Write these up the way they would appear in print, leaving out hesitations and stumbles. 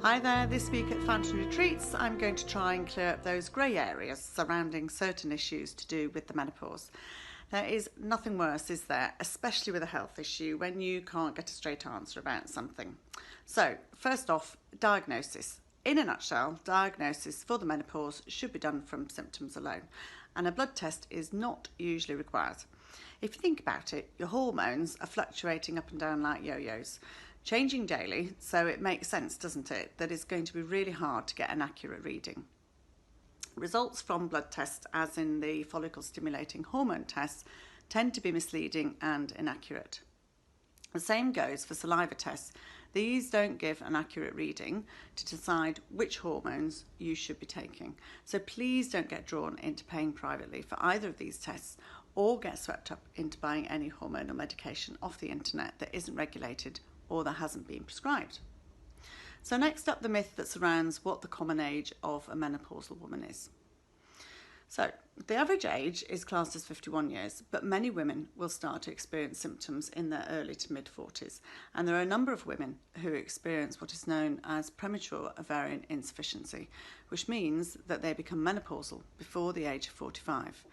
Hi there, this week at Fountain Retreats I'm going to try and clear up those grey areas surrounding certain issues to do with the menopause. There is nothing worse, is there, especially with a health issue, when you can't get a straight answer about something. So, first off, diagnosis. In a nutshell, diagnosis for the menopause should be done from symptoms alone, and a blood test is not usually required. If you think about it, your hormones are fluctuating up and down like yo-yos, changing daily, so it makes sense, doesn't it, that it's going to be really hard to get an accurate reading. Results from blood tests, as in the follicle stimulating hormone tests, tend to be misleading and inaccurate. The same goes for saliva tests. These don't give an accurate reading to decide which hormones you should be taking. So please don't get drawn into paying privately for either of these tests or get swept up into buying any hormonal medication off the internet that isn't regulated or that hasn't been prescribed. So next up, the myth that surrounds what the common age of a menopausal woman is. So the average age is classed as 51 years, but many women will start to experience symptoms in their early to mid-40s, and there are a number of women who experience what is known as premature ovarian insufficiency, which means that they become menopausal before the age of 45.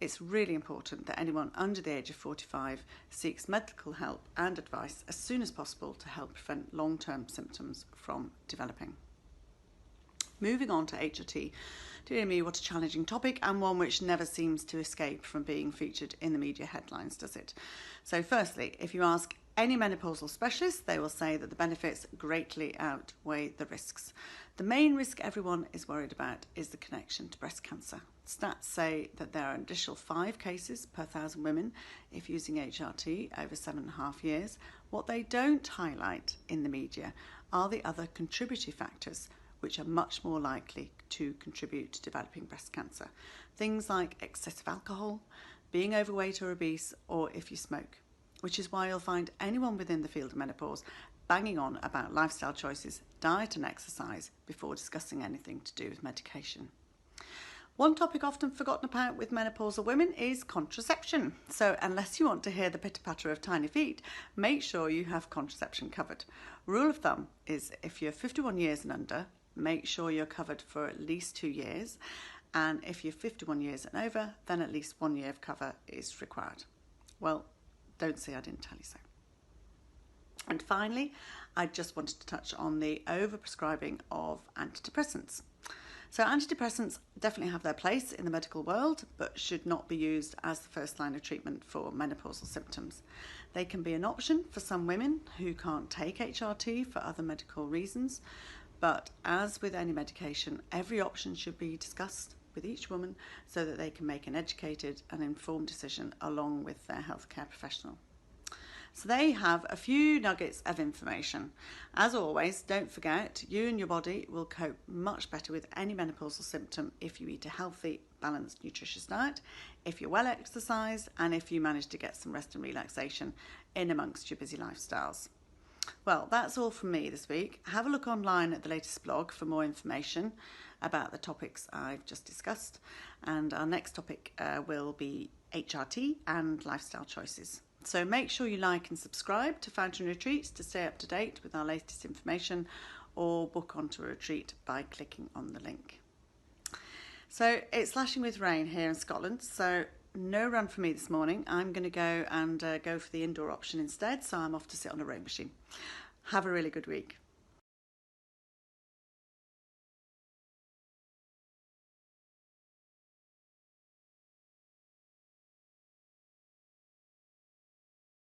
It's really important that anyone under the age of 45 seeks medical help and advice as soon as possible to help prevent long-term symptoms from developing. Moving on to HRT. Dear me, what a challenging topic, and one which never seems to escape from being featured in the media headlines, does it? So firstly, if you ask any menopausal specialist, they will say that the benefits greatly outweigh the risks. The main risk everyone is worried about is the connection to breast cancer. Stats say that there are an additional 5 cases per 1,000 women if using HRT over 7.5 years. What they don't highlight in the media are the other contributory factors which are much more likely to contribute to developing breast cancer. Things like excessive alcohol, being overweight or obese, or if you smoke, which is why you'll find anyone within the field of menopause banging on about lifestyle choices, diet and exercise before discussing anything to do with medication. One topic often forgotten about with menopausal women is contraception. So unless you want to hear the pitter-patter of tiny feet, make sure you have contraception covered. Rule of thumb is if you're 51 years and under, make sure you're covered for at least 2 years. And if you're 51 years and over, then at least 1 year of cover is required. Well, don't say I didn't tell you so. And finally, I just wanted to touch on the overprescribing of antidepressants. So antidepressants definitely have their place in the medical world, but should not be used as the first line of treatment for menopausal symptoms. They can be an option for some women who can't take HRT for other medical reasons, but as with any medication, every option should be discussed with each woman so that they can make an educated and informed decision along with their healthcare professional. So they have a few nuggets of information. As always, don't forget, you and your body will cope much better with any menopausal symptom if you eat a healthy, balanced, nutritious diet, if you're well exercised, and if you manage to get some rest and relaxation in amongst your busy lifestyles. Well, that's all from me this week. Have a look online at the latest blog for more information about the topics I've just discussed. And our next topic will be HRT and lifestyle choices. So make sure you like and subscribe to Fountain Retreats to stay up to date with our latest information, or book onto a retreat by clicking on the link. So it's slashing with rain here in Scotland, so no run for me this morning. I'm going to go for the indoor option instead, so I'm off to sit on a rowing machine. Have a really good week.